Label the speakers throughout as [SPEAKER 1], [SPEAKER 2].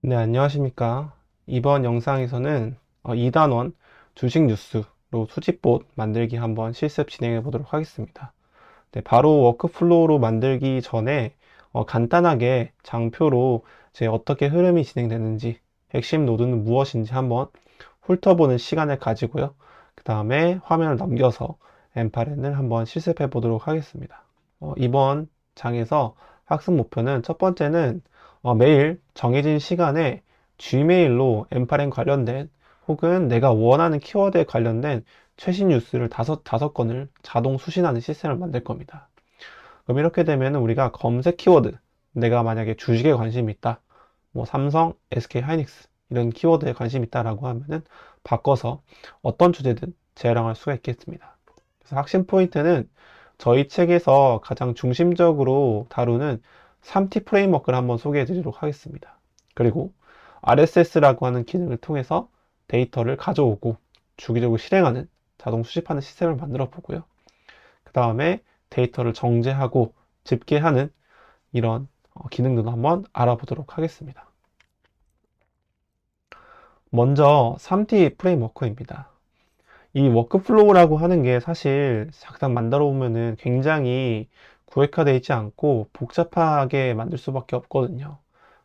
[SPEAKER 1] 네, 안녕하십니까. 이번 영상에서는 2단원 주식 뉴스로 수집봇 만들기 한번 실습 진행해 보도록 하겠습니다. 네, 바로 워크플로우로 만들기 전에 간단하게 장표로 제 어떻게 흐름이 진행되는지, 핵심 노드는 무엇인지 한번 훑어보는 시간을 가지고요. 그 다음에 화면을 넘겨서 엠파렌을 한번 실습해 보도록 하겠습니다. 이번 장에서 학습 목표는 첫 번째는 매일 정해진 시간에 Gmail로 엠파렌 관련된 혹은 내가 원하는 키워드에 관련된 최신 뉴스를 다섯 건을 자동 수신하는 시스템을 만들 겁니다. 그럼 이렇게 되면 우리가 검색 키워드, 내가 만약에 주식에 관심이 있다, 뭐 삼성, SK 하이닉스 이런 키워드에 관심이 있다라고 하면은 바꿔서 어떤 주제든 재활용할 수가 있겠습니다. 그래서 핵심 포인트는 저희 책에서 가장 중심적으로 다루는 3T 프레임워크를 한번 소개해 드리도록 하겠습니다. 그리고 RSS라고 하는 기능을 통해서 데이터를 가져오고 주기적으로 실행하는 자동 수집하는 시스템을 만들어 보고요. 그 다음에 데이터를 정제하고 집계하는 이런 기능들도 한번 알아보도록 하겠습니다. 먼저 3D 프레임워크입니다. 이 워크플로우라고 하는 게 사실 작상 만들어 보면은 굉장히 구획화되어 있지 않고 복잡하게 만들 수밖에 없거든요.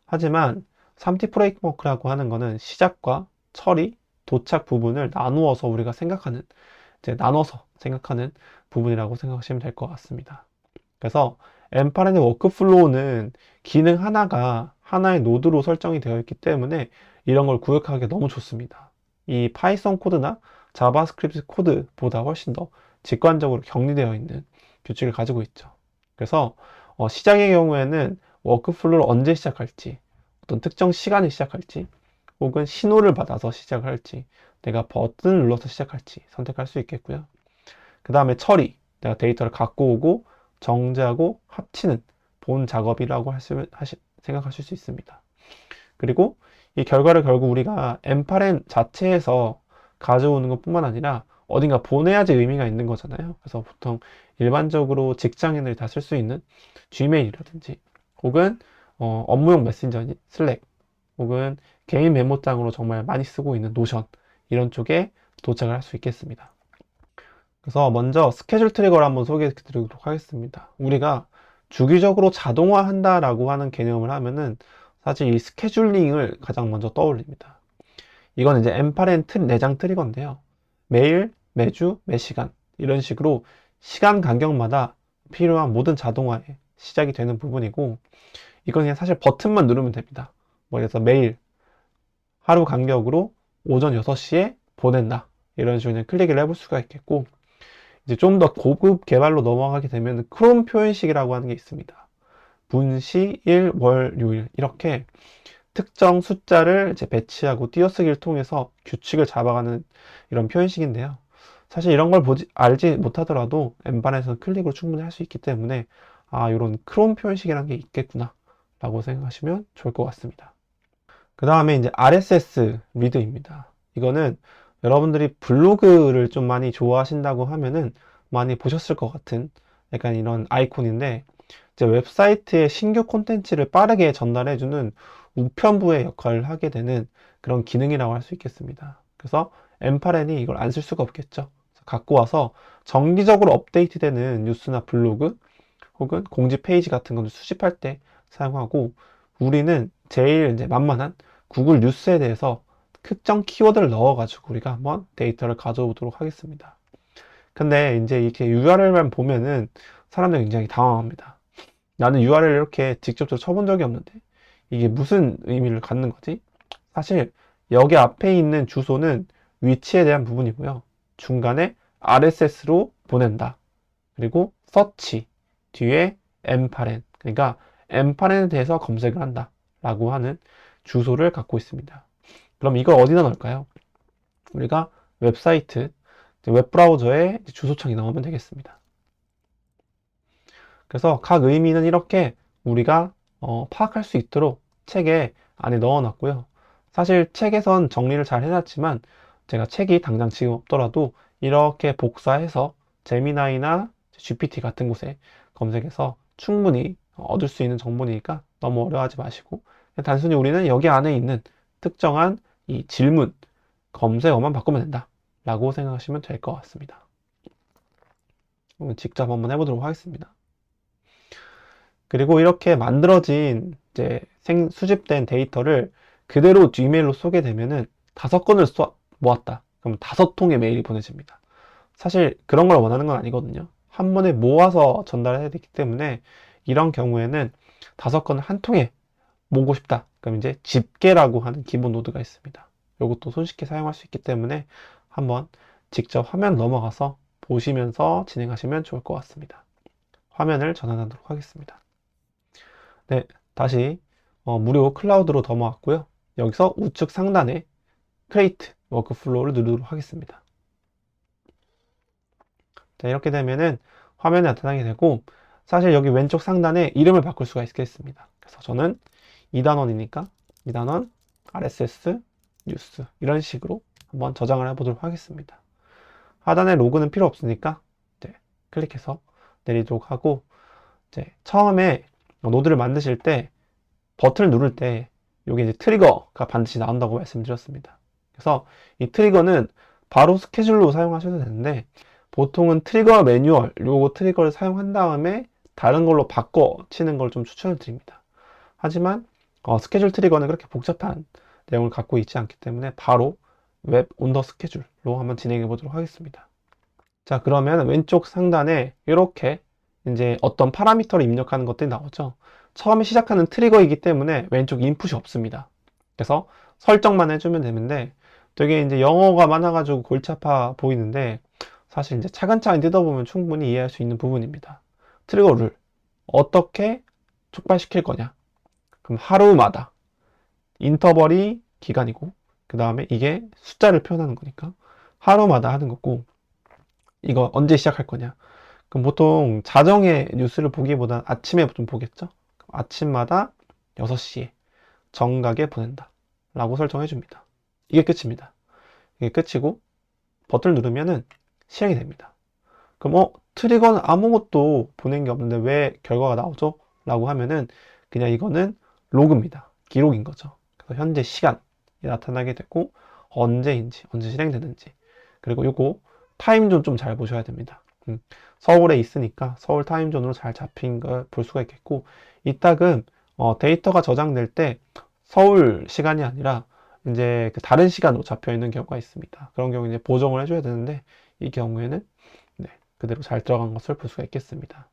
[SPEAKER 1] 하지만 3D 프레임워크라고 하는 거는 시작과 처리, 도착 부분을 나누어서 우리가 생각하는, 이제 나눠서 생각하는 부분이라고 생각하시면 될 것 같습니다. 그래서 엠파렌의 워크플로우는 기능 하나가 하나의 노드로 설정이 되어 있기 때문에 이런 걸 구획하기 너무 좋습니다. 이 파이썬 코드나 자바스크립트 코드보다 훨씬 더 직관적으로 격리되어 있는 규칙을 가지고 있죠. 그래서 시작의 경우에는 워크플로우를 언제 시작할지, 어떤 특정 시간에 시작할지, 혹은 신호를 받아서 시작할지, 내가 버튼을 눌러서 시작할지 선택할 수 있겠고요. 그 다음에 처리, 내가 데이터를 갖고 오고 정제하고 합치는 본 작업이라고 생각하실 수 있습니다. 그리고 이 결과를 결국 우리가 엠파렌 자체에서 가져오는 것뿐만 아니라 어딘가 보내야지 의미가 있는 거잖아요. 그래서 보통 일반적으로 직장인들이 다 쓸 수 있는 Gmail이라든지 혹은 업무용 메신저인 슬랙 혹은 개인 메모장으로 정말 많이 쓰고 있는 노션 이런 쪽에 도착을 할 수 있겠습니다. 그래서 먼저 스케줄 트리거를 한번 소개해 드리도록 하겠습니다. 우리가 주기적으로 자동화한다라고 하는 개념을 하면은 사실 이 스케줄링을 가장 먼저 떠올립니다. 이건 이제 엠파렌 내장 트리거인데요. 매일, 매주, 매시간 이런 식으로 시간 간격마다 필요한 모든 자동화에 시작이 되는 부분이고 이건 그냥 사실 버튼만 누르면 됩니다. 뭐 그래서 매일 하루 간격으로 오전 6시에 보낸다. 이런 식으로 그냥 클릭을 해볼 수가 있겠고 이제 좀 더 고급 개발로 넘어가게 되면 크롬 표현식이라고 하는 게 있습니다. 분시, 일, 월, 요일 이렇게 특정 숫자를 이제 배치하고 띄어쓰기를 통해서 규칙을 잡아가는 이런 표현식인데요. 사실 이런 걸 알지 못하더라도 엠반에서는 클릭으로 충분히 할 수 있기 때문에 이런 크롬 표현식이라는 게 있겠구나 라고 생각하시면 좋을 것 같습니다. 그 다음에 이제 RSS 리드입니다. 이거는 여러분들이 블로그를 좀 많이 좋아하신다고 하면은 많이 보셨을 것 같은 약간 이런 아이콘인데 이제 웹사이트의 신규 콘텐츠를 빠르게 전달해주는 우편부의 역할을 하게 되는 그런 기능이라고 할 수 있겠습니다. 그래서 엠파렌이 이걸 안 쓸 수가 없겠죠. 그래서 갖고 와서 정기적으로 업데이트되는 뉴스나 블로그 혹은 공지 페이지 같은 것을 수집할 때 사용하고 우리는 제일 이제 만만한 구글 뉴스에 대해서 특정 키워드를 넣어가지고 우리가 한번 데이터를 가져오도록 하겠습니다. 근데 이제 이렇게 URL만 보면은 사람들이 굉장히 당황합니다. 나는 URL을 이렇게 직접적으로 쳐본 적이 없는데 이게 무슨 의미를 갖는 거지? 사실 여기 앞에 있는 주소는 위치에 대한 부분이고요. 중간에 RSS로 보낸다. 그리고 서치 뒤에 엠파렌 그러니까 엠파렌에 대해서 검색을 한다 라고 하는 주소를 갖고 있습니다. 그럼 이걸 어디다 넣을까요? 우리가 웹사이트 웹브라우저에 주소창이 나오면 되겠습니다. 그래서 각 의미는 이렇게 우리가 파악할 수 있도록 책에 안에 넣어놨고요. 사실 책에선 정리를 잘 해놨지만 제가 책이 당장 지금 없더라도 이렇게 복사해서 제미나이나 GPT 같은 곳에 검색해서 충분히 얻을 수 있는 정보니까 너무 어려워하지 마시고 단순히 우리는 여기 안에 있는 특정한 이 질문, 검색어만 바꾸면 된다 라고 생각하시면 될 것 같습니다. 직접 한번 해보도록 하겠습니다. 그리고 이렇게 만들어진 이제 수집된 데이터를 그대로 G메일로 쏘게 되면은 5건을 모았다. 그럼 5통의 메일이 보내집니다. 사실 그런 걸 원하는 건 아니거든요. 한 번에 모아서 전달해야 되기 때문에 이런 경우에는 5건을 한 통에 모으고 싶다. 그럼 이제 집계라고 하는 기본 노드가 있습니다. 이것도 손쉽게 사용할 수 있기 때문에 한번 직접 화면 넘어가서 보시면서 진행하시면 좋을 것 같습니다. 화면을 전환하도록 하겠습니다. 네, 다시 무료 클라우드로 넘어왔고요. 여기서 우측 상단에 Create 워크플로우를 누르도록 하겠습니다. 자, 이렇게 되면은 화면이 나타나게 되고, 사실 여기 왼쪽 상단에 이름을 바꿀 수가 있겠습니다. 그래서 저는 2단원이니까 2단원 RSS 뉴스 이런 식으로 한번 저장을 해보도록 하겠습니다. 하단에 로그는 필요 없으니까 이제 클릭해서 내리도록 하고, 이제 처음에 노드를 만드실 때 버튼을 누를 때 여기 이제 트리거가 반드시 나온다고 말씀드렸습니다. 그래서 이 트리거는 바로 스케줄로 사용하셔도 되는데, 보통은 트리거 매뉴얼, 요거 트리거를 사용한 다음에 다른 걸로 바꿔 치는 걸 좀 추천을 드립니다. 하지만 스케줄 트리거는 그렇게 복잡한 내용을 갖고 있지 않기 때문에 바로 웹 온더 스케줄로 한번 진행해 보도록 하겠습니다. 자, 그러면 왼쪽 상단에 이렇게 이제 어떤 파라미터를 입력하는 것들이 나오죠. 처음에 시작하는 트리거이기 때문에 왼쪽 인풋이 없습니다. 그래서 설정만 해주면 되는데, 되게 이제 영어가 많아가지고 골치 아파 보이는데, 사실 이제 차근차근 뜯어보면 충분히 이해할 수 있는 부분입니다. 트리거를 어떻게 촉발시킬 거냐. 그럼 하루마다 인터벌이 기간이고, 그 다음에 이게 숫자를 표현하는 거니까 하루마다 하는 거고, 이거 언제 시작할 거냐. 그럼 보통 자정에 뉴스를 보기보다 아침에 좀 보겠죠. 아침마다 6시에 정각에 보낸다 라고 설정해 줍니다. 이게 끝입니다. 이게 끝이고 버튼을 누르면은 실행이 됩니다. 그럼 트리거는 아무것도 보낸 게 없는데 왜 결과가 나오죠? 라고 하면은 그냥 이거는 로그입니다. 기록인 거죠. 그래서 현재 시간이 나타나게 되고 언제 실행되는지, 그리고 요거 타임존 좀 잘 보셔야 됩니다. 서울에 있으니까 서울 타임존으로 잘 잡힌 걸 볼 수가 있겠고, 이따금 데이터가 저장될 때 서울 시간이 아니라 이제 그 다른 시간으로 잡혀 있는 경우가 있습니다. 그런 경우 이제 보정을 해줘야 되는데, 이 경우에는 네, 그대로 잘 들어간 것을 볼 수가 있겠습니다.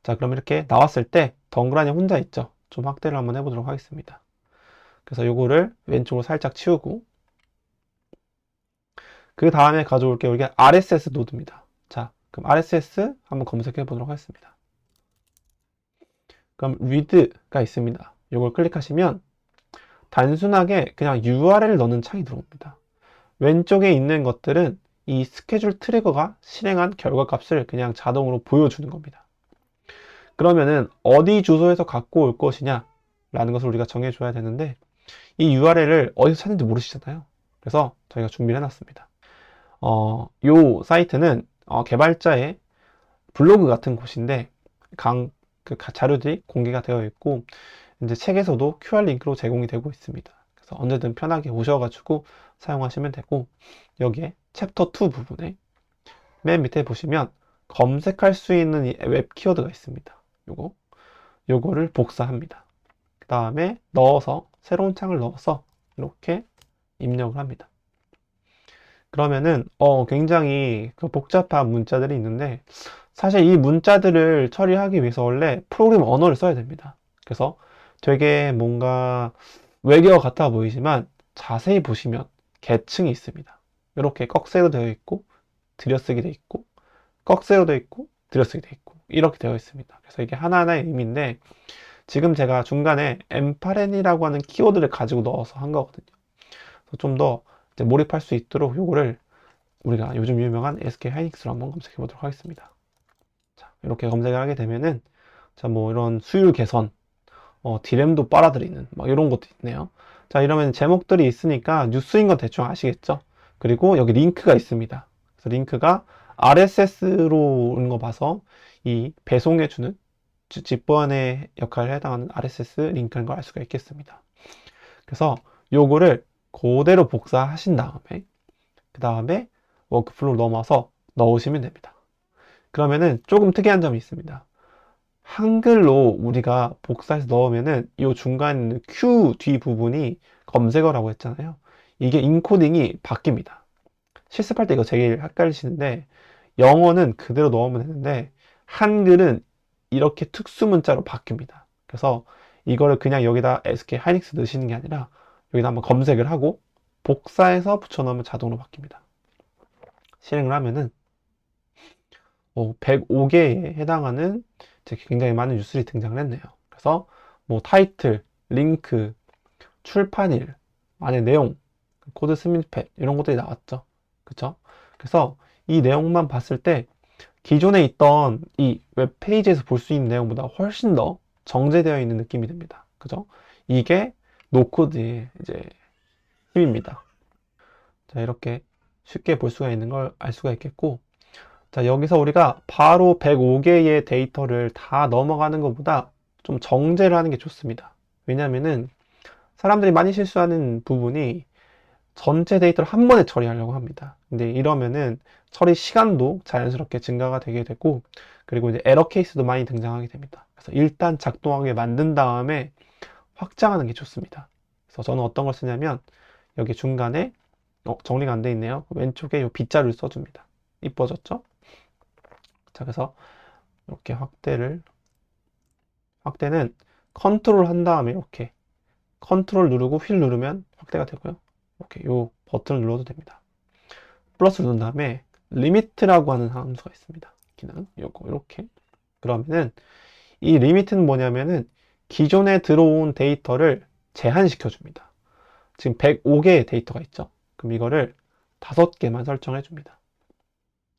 [SPEAKER 1] 자, 그럼 이렇게 나왔을 때 덩그라니 혼자 있죠. 좀 확대를 한번 해보도록 하겠습니다. 그래서 요거를 왼쪽으로 살짝 치우고, 그 다음에 가져올 게 우리가 RSS 노드입니다. 자, 그럼 RSS 한번 검색해 보도록 하겠습니다. 그럼 read가 있습니다. 요걸 클릭하시면 단순하게 그냥 URL을 넣는 창이 들어옵니다. 왼쪽에 있는 것들은 이 스케줄 트리거가 실행한 결과값을 그냥 자동으로 보여주는 겁니다. 그러면은 어디 주소에서 갖고 올 것이냐 라는 것을 우리가 정해줘야 되는데, 이 URL을 어디서 찾는지 모르시잖아요. 그래서 저희가 준비를 해놨습니다. 요 사이트는 개발자의 블로그 같은 곳인데, 그 자료들이 공개가 되어 있고, 이제 책에서도 QR 링크로 제공이 되고 있습니다. 그래서 언제든 편하게 오셔가지고 사용하시면 되고, 여기에 챕터 2 부분에 맨 밑에 보시면 검색할 수 있는 이 웹 키워드가 있습니다. 요거를 복사합니다. 그 다음에 넣어서 새로운 창을 넣어서 이렇게 입력을 합니다. 그러면은 굉장히 그 복잡한 문자들이 있는데, 사실 이 문자들을 처리하기 위해서 원래 프로그램 언어를 써야 됩니다. 그래서 되게 뭔가 외계어 같아 보이지만 자세히 보시면 계층이 있습니다. 이렇게 꺽쇠로 되어 있고 들여쓰기 되어 있고, 꺽쇠로 되어 있고 들여쓰기 되어 있고, 이렇게 되어 있습니다. 그래서 이게 하나하나의 의미인데, 지금 제가 중간에 엠파렌이라고 하는 키워드를 가지고 넣어서 한 거거든요. 좀 더 몰입할 수 있도록 요거를 우리가 요즘 유명한 SK 하이닉스로 한번 검색해 보도록 하겠습니다. 자, 이렇게 검색을 하게 되면은, 자, 뭐 이런 수율 개선, 디램도 빨아들이는 막 이런 것도 있네요. 자, 이러면 제목들이 있으니까 뉴스인 건 대충 아시겠죠? 그리고 여기 링크가 있습니다. 그래서 링크가 RSS로 오는 거 봐서 이 배송해주는 집보안의 역할에 해당하는 RSS 링크인 걸 알 수가 있겠습니다. 그래서 요거를 그대로 복사하신 다음에 그 다음에 워크플로우 넘어서 넣으시면 됩니다. 그러면은 조금 특이한 점이 있습니다. 한글로 우리가 복사해서 넣으면은 이 중간에 있는 Q 뒤 부분이 검색어라고 했잖아요. 이게 인코딩이 바뀝니다. 실습할 때 이거 제일 헷갈리시는데 영어는 그대로 넣으면 되는데 한글은 이렇게 특수 문자로 바뀝니다. 그래서 이거를 그냥 여기다 SK 하이닉스 넣으시는 게 아니라 여기다 한번 검색을 하고 복사해서 붙여넣으면 자동으로 바뀝니다. 실행을 하면은 105개에 해당하는 굉장히 많은 뉴스들이 등장을 했네요. 그래서 뭐 타이틀, 링크, 출판일, 안에 내용, 코드 스니펫 이런 것들이 나왔죠. 그쵸? 그래서 이 내용만 봤을 때 기존에 있던 이 웹페이지에서 볼 수 있는 내용보다 훨씬 더 정제되어 있는 느낌이 듭니다. 그죠? 이게 노코드의 이제 힘입니다. 자, 이렇게 쉽게 볼 수가 있는 걸 알 수가 있겠고, 자, 여기서 우리가 바로 105개의 데이터를 다 넘어가는 것보다 좀 정제를 하는 게 좋습니다. 왜냐면은 사람들이 많이 실수하는 부분이 전체 데이터를 한 번에 처리하려고 합니다. 근데 이러면은 처리 시간도 자연스럽게 증가가 되게 되고, 그리고 이제 에러 케이스도 많이 등장하게 됩니다. 그래서 일단 작동하게 만든 다음에 확장하는 게 좋습니다. 그래서 저는 어떤 걸 쓰냐면 여기 중간에 정리가 안 돼 있네요. 왼쪽에 이 B자를 써줍니다. 이뻐졌죠? 자, 그래서 이렇게 확대는 컨트롤 한 다음에 이렇게 컨트롤 누르고 휠 누르면 확대가 되고요. 이렇게 요 버튼을 눌러도 됩니다. 플러스 누른 다음에 리미트라고 하는 함수가 있습니다. 기능 요거 이렇게 그러면은 이 리미트는 뭐냐면은 기존에 들어온 데이터를 제한시켜 줍니다. 지금 105개의 데이터가 있죠. 그럼 이거를 5개만 설정해 줍니다.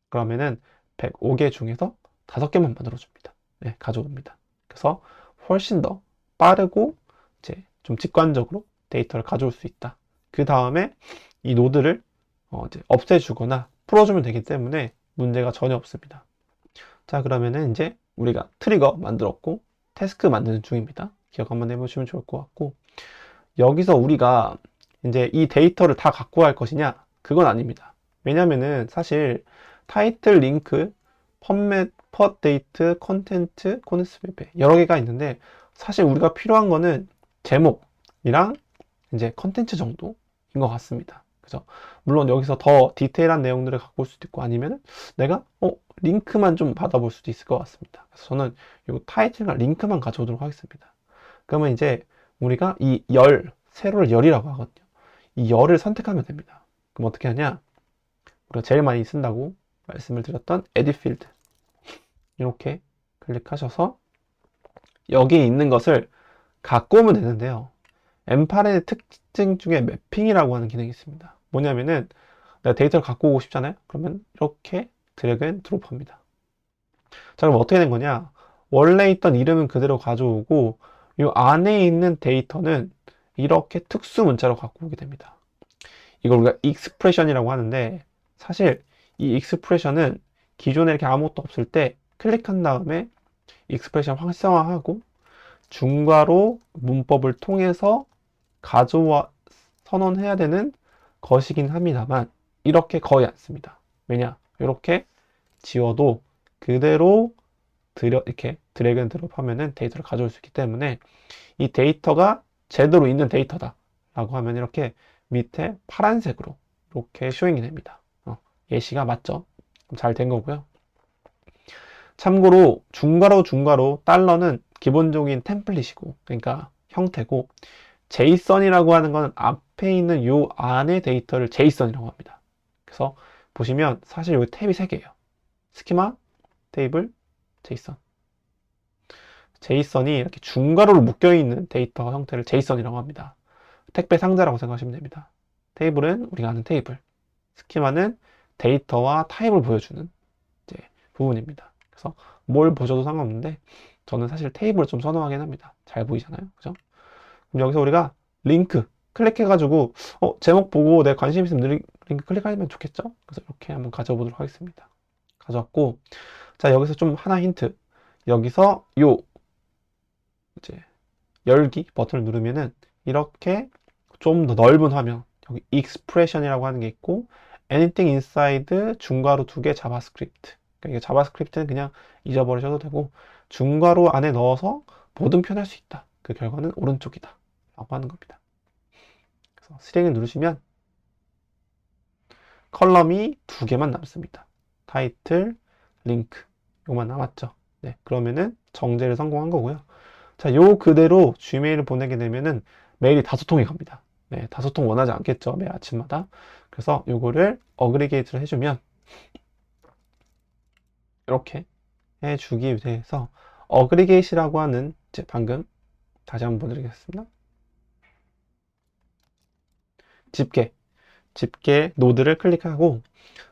[SPEAKER 1] 그러면은 105개 중에서 5개만 만들어 줍니다. 네, 가져옵니다. 그래서 훨씬 더 빠르고 이제 좀 직관적으로 데이터를 가져올 수 있다. 그 다음에 이 노드를 이제 없애주거나 풀어주면 되기 때문에 문제가 전혀 없습니다. 자, 그러면은 이제 우리가 트리거 만들었고 태스크 만드는 중입니다. 기억 한번 해보시면 좋을 것 같고, 여기서 우리가 이제 이 데이터를 다 갖고 갈 것이냐? 그건 아닙니다. 왜냐면은 사실 타이틀, 링크, 펀맷, 펫 데이트, 컨텐트, 코네스맵 여러 개가 있는데 사실 우리가 필요한 거는 제목이랑 이제 컨텐츠 정도인 것 같습니다. 그죠? 물론 여기서 더 디테일한 내용들을 갖고 올 수도 있고 아니면 내가 링크만 좀 받아볼 수도 있을 것 같습니다. 그래서 저는 이 타이틀과 링크만 가져오도록 하겠습니다. 그러면 이제 우리가 이 세로를 열이라고 하거든요. 이 열을 선택하면 됩니다. 그럼 어떻게 하냐? 우리가 제일 많이 쓴다고 말씀을 드렸던 edit field 이렇게 클릭하셔서 여기에 있는 것을 갖고 오면 되는데요. M8의 특징 중에 매핑이라고 하는 기능이 있습니다. 뭐냐면은 내가 데이터를 갖고 오고 싶잖아요. 그러면 이렇게 드래그 앤 드롭 합니다. 자, 그럼 어떻게 된 거냐? 원래 있던 이름은 그대로 가져오고 이 안에 있는 데이터는 이렇게 특수 문자로 갖고 오게 됩니다. 이걸 우리가 익스프레션이라고 하는데 사실 이 익스프레션은 기존에 이렇게 아무것도 없을 때 클릭한 다음에 익스프레션 활성화하고 중괄호 문법을 통해서 가져와 선언해야 되는 것이긴 합니다만 이렇게 거의 안 씁니다. 왜냐? 이렇게 지워도 그대로 이렇게 드래그 앤 드롭 하면은 데이터를 가져올 수 있기 때문에 이 데이터가 제대로 있는 데이터다 라고 하면 이렇게 밑에 파란색으로 이렇게 쇼잉이 됩니다. 예시가 맞죠? 잘 된 거고요. 참고로 중괄호 달러는 기본적인 템플릿이고 그러니까 형태고 제이선이라고 하는 건 앞에 있는 요 안의 데이터를 제이선이라고 합니다. 그래서 보시면 사실 여기 탭이 3개예요. 스키마, 테이블, 제이선. 제이선이 이렇게 중괄호로 묶여있는 데이터 형태를 제이선이라고 합니다. 택배 상자라고 생각하시면 됩니다. 테이블은 우리가 아는 테이블. 스키마는 데이터와 타입을 보여주는 이제 부분입니다. 그래서 뭘 보셔도 상관없는데 저는 사실 테이블을 좀 선호하긴 합니다. 잘 보이잖아요. 그죠? 그럼 여기서 우리가 링크 클릭해가지고 제목 보고 내 관심 있으면 링크 클릭하면 좋겠죠? 그래서 이렇게 한번 가져보도록 하겠습니다. 가져왔고 자 여기서 좀 하나 힌트. 여기서 요 이제 열기 버튼을 누르면은 이렇게 좀 더 넓은 화면, 여기 expression이라고 하는 게 있고 anything inside 중괄호 2개 자바스크립트. 그러니까 이게 자바스크립트는 그냥 잊어버리셔도 되고 중괄호 안에 넣어서 뭐든 표현할 수 있다. 그 결과는 오른쪽이다 라고 하는 겁니다. 그래서 실행을 누르시면 컬럼이 2개만 남습니다. 타이틀, 링크 요만 남았죠. 네, 그러면은 정제를 성공한 거고요. 자, 요 그대로 G메일을 보내게 되면은 메일이 5통이 갑니다. 네, 5통 원하지 않겠죠. 매일 아침마다. 그래서 요거를 어그리게이트를 해주면 이렇게 해주기 위해서 어그리게이시라고 하는 이제 방금 다시 한번 보여드리겠습니다. 집게 노드를 클릭하고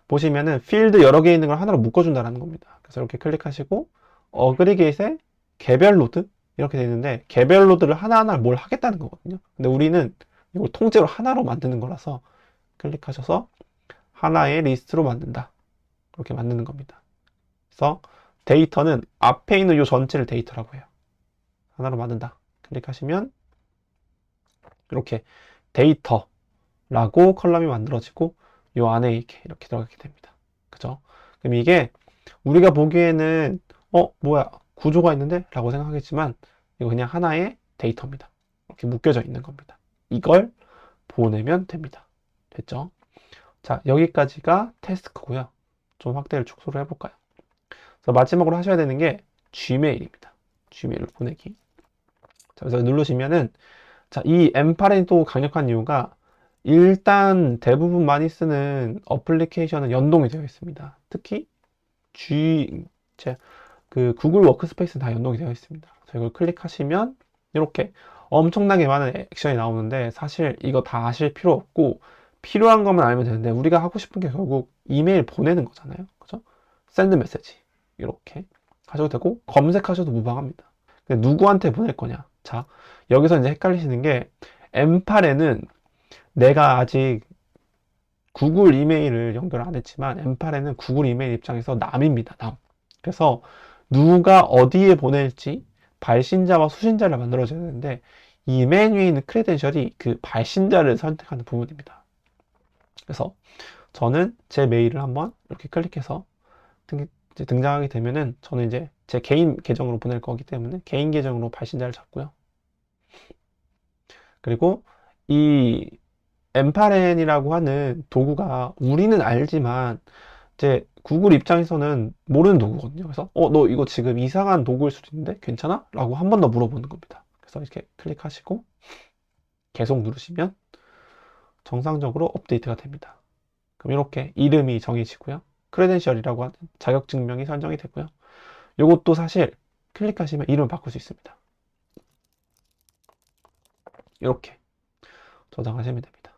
[SPEAKER 1] 보시면은 필드 여러 개 있는 걸 하나로 묶어준다는 겁니다. 그래서 이렇게 클릭하시고 어그리게이트에 개별 노드 이렇게 되어 있는데 개별 노드를 하나하나 뭘 하겠다는 거거든요. 근데 우리는 이걸 통째로 하나로 만드는 거라서 클릭하셔서 하나의 리스트로 만든다. 그렇게 만드는 겁니다. 그래서 데이터는 앞에 있는 이 전체를 데이터라고 해요. 하나로 만든다. 클릭하시면 이렇게 데이터라고 컬럼이 만들어지고 이 안에 이렇게 들어가게 됩니다. 그죠? 그럼 이게 우리가 보기에는 뭐야 구조가 있는데? 라고 생각하겠지만 이거 그냥 하나의 데이터입니다. 이렇게 묶여져 있는 겁니다. 이걸 보내면 됩니다. 됐죠? 자, 여기까지가 태스크고요. 좀 확대를 축소를 해볼까요? 그래서 마지막으로 하셔야 되는 게 Gmail입니다. Gmail을 보내기. 자, 그래서 누르시면은 자, 이 M8이 또 강력한 이유가 일단 대부분 많이 쓰는 어플리케이션은 연동이 되어 있습니다. 특히 그 구글 워크스페이스는 다 연동이 되어 있습니다. 그래서 이걸 클릭하시면 이렇게 엄청나게 많은 액션이 나오는데 사실 이거 다 아실 필요 없고 필요한 것만 알면 되는데 우리가 하고 싶은 게 결국 이메일 보내는 거잖아요. 그죠? 샌드 메시지 이렇게 하셔도 되고 검색하셔도 무방합니다. 근데 누구한테 보낼 거냐? 자, 여기서 이제 헷갈리시는 게 M8에는 내가 아직 구글 이메일을 연결 안 했지만 M8에는 구글 이메일 입장에서 남입니다. 남. 그래서 누가 어디에 보낼지 발신자와 수신자를 만들어줘야 되는데 이 맨 위에 있는 크레덴셜이 그 발신자를 선택하는 부분입니다. 그래서 저는 제 메일을 한번 이렇게 클릭해서 등장하게 되면은 저는 이제 제 개인 계정으로 보낼 거기 때문에 개인 계정으로 발신자를 잡고요. 그리고 이 M8N이라고 하는 도구가 우리는 알지만 이제 구글 입장에서는 모르는 도구거든요. 그래서 너 이거 지금 이상한 도구일 수도 있는데 괜찮아? 라고 한 번 더 물어보는 겁니다. 그래서 이렇게 클릭하시고 계속 누르시면 정상적으로 업데이트가 됩니다. 그럼 이렇게 이름이 정해지고요. 크레덴셜이라고 하는 자격증명이 설정이 되고요. 이것도 사실 클릭하시면 이름을 바꿀 수 있습니다. 이렇게 저장하시면 됩니다.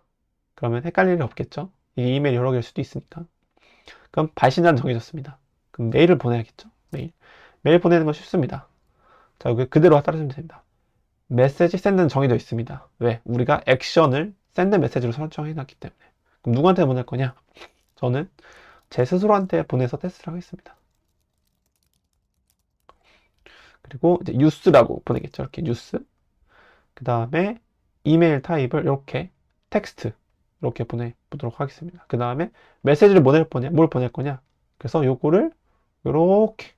[SPEAKER 1] 그러면 헷갈릴 일 없겠죠? 이게 이메일 여러 개일 수도 있으니까. 그럼 발신자는 정해졌습니다. 그럼 메일을 보내야겠죠? 메일 보내는 건 쉽습니다. 자, 여기 그대로 따르시면 됩니다. 메시지 샌드는 정해져 있습니다. 왜? 우리가 액션을 샌드 메시지로 설정해 놨기 때문에. 그럼 누구한테 보낼 거냐? 저는 제 스스로한테 보내서 테스트를 하겠습니다. 그리고 이제 뉴스라고 보내겠죠. 이렇게 뉴스. 그 다음에 이메일 타입을 이렇게 텍스트 이렇게 보내보도록 하겠습니다. 그 다음에 메시지를 뭘 보낼 거냐? 그래서 요거를 이렇게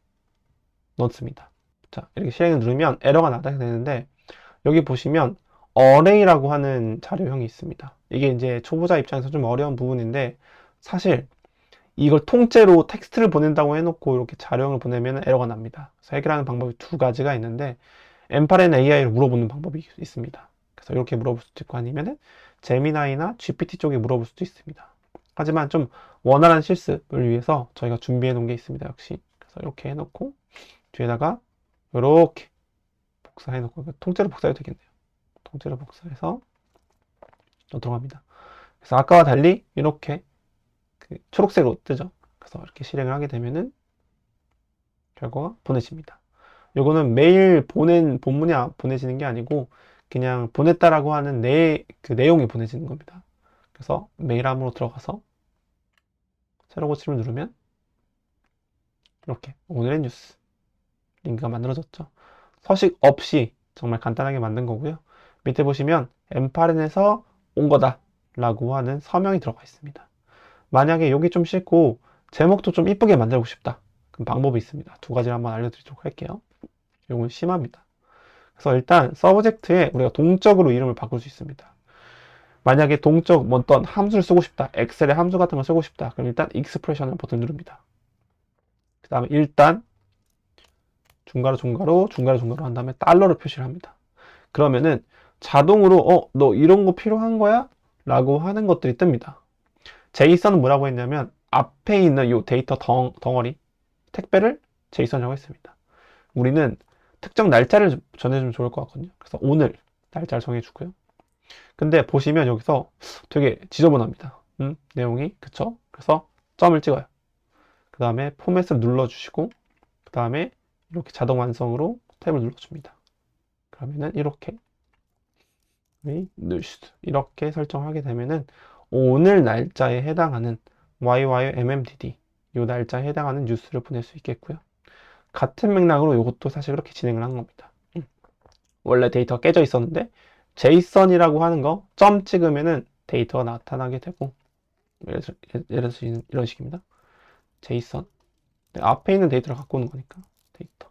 [SPEAKER 1] 넣습니다. 자, 이렇게 실행을 누르면 에러가 나게 되는데 여기 보시면 어레이라고 하는 자료형이 있습니다. 이게 이제 초보자 입장에서 좀 어려운 부분인데 사실 이걸 통째로 텍스트를 보낸다고 해놓고 이렇게 자료형을 보내면 에러가 납니다. 그래서 해결하는 방법이 2가지가 있는데 M8N AI를 물어보는 방법이 있습니다. 그래서 이렇게 물어볼 수도 있고 아니면은 제미나이나 GPT 쪽에 물어볼 수도 있습니다. 하지만 좀 원활한 실습을 위해서 저희가 준비해 놓은 게 있습니다. 역시. 그래서 이렇게 해놓고 뒤에다가 이렇게 복사해 놓고 통째로 복사해도 되겠네요. 통째로 복사해서 넣도록 합니다. 그래서 아까와 달리 이렇게 초록색으로 뜨죠. 그래서 이렇게 실행을 하게 되면은 결과가 보내집니다. 요거는 메일 본문이 보내지는 게 아니고 그냥 보냈다라고 하는 그 내용이 보내지는 겁니다. 그래서 메일함으로 들어가서 새로 고침을 누르면 이렇게 오늘의 뉴스 링크가 만들어졌죠. 서식 없이 정말 간단하게 만든 거고요. 밑에 보시면 엠파렌에서 온 거다 라고 하는 서명이 들어가 있습니다. 만약에 여기 좀 싫고 제목도 좀 이쁘게 만들고 싶다. 그럼 방법이 있습니다. 두 가지를 한번 알려드리도록 할게요. 이건 심합니다. 그래서 일단 서브젝트에 우리가 동적으로 이름을 바꿀 수 있습니다. 만약에 동적 뭐 어떤 함수를 쓰고 싶다. 엑셀의 함수 같은 걸 쓰고 싶다. 그럼 일단 익스프레션을 버튼 누릅니다. 그 다음에 일단 중괄호 한 다음에 달러로 표시를 합니다. 그러면은 자동으로 너 이런 거 필요한 거야? 라고 하는 것들이 뜹니다. 제이슨은 뭐라고 했냐면 앞에 있는 이 데이터 덩어리 택배를 제이슨이라고 했습니다. 우리는 특정 날짜를 전해주면 좋을 것 같거든요. 그래서 오늘 날짜를 정해주고요. 근데 보시면 여기서 되게 지저분합니다. 내용이 그쵸? 그래서 점을 찍어요. 그 다음에 포맷을 눌러주시고 그 다음에 이렇게 자동 완성으로 탭을 눌러줍니다. 그러면은 이렇게 이렇게 설정하게 되면은 오늘 날짜에 해당하는 YYMMDD 이 날짜에 해당하는 뉴스를 보낼 수 있겠고요. 같은 맥락으로 이것도 사실 그렇게 진행을 한 겁니다. 원래 데이터가 깨져 있었는데 제이슨이라고 하는 거 점 찍으면은 데이터가 나타나게 되고 예를 들어서 이런 식입니다. 제이슨 앞에 있는 데이터를 갖고 오는 거니까 데이터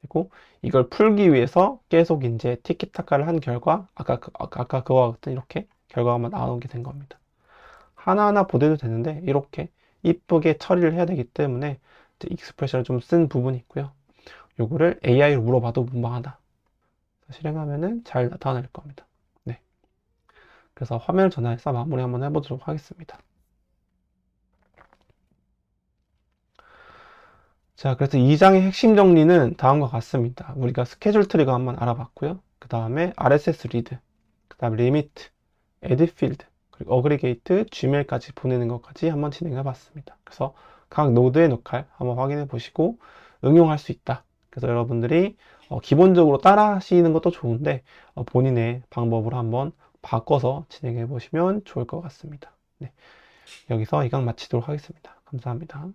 [SPEAKER 1] 되고 이걸 풀기 위해서 계속 이제 티키타카를 한 결과 아까 그와 같은 이렇게 결과가 나오게 된 겁니다. 하나하나 보내도 되는데 이렇게 이쁘게 처리를 해야 되기 때문에 익스프레션을 좀 쓴 부분이 있고요. 요거를 AI로 물어봐도 무방하다. 실행하면은 잘 나타날 겁니다. 네. 그래서 화면을 전환해서 마무리 한번 해보도록 하겠습니다. 자, 그래서 2장의 핵심 정리는 다음과 같습니다. 우리가 스케줄 트리거 한번 알아봤고요. 그 다음에 RSS 리드, 그 다음에 리미트, 에디 필드, 그리고 어그리게이트, Gmail까지 보내는 것까지 한번 진행해 봤습니다. 그래서 각 노드의 역할 한번 확인해 보시고 응용할 수 있다. 그래서 여러분들이 기본적으로 따라 하시는 것도 좋은데 본인의 방법으로 한번 바꿔서 진행해 보시면 좋을 것 같습니다. 네, 여기서 이 강 마치도록 하겠습니다. 감사합니다.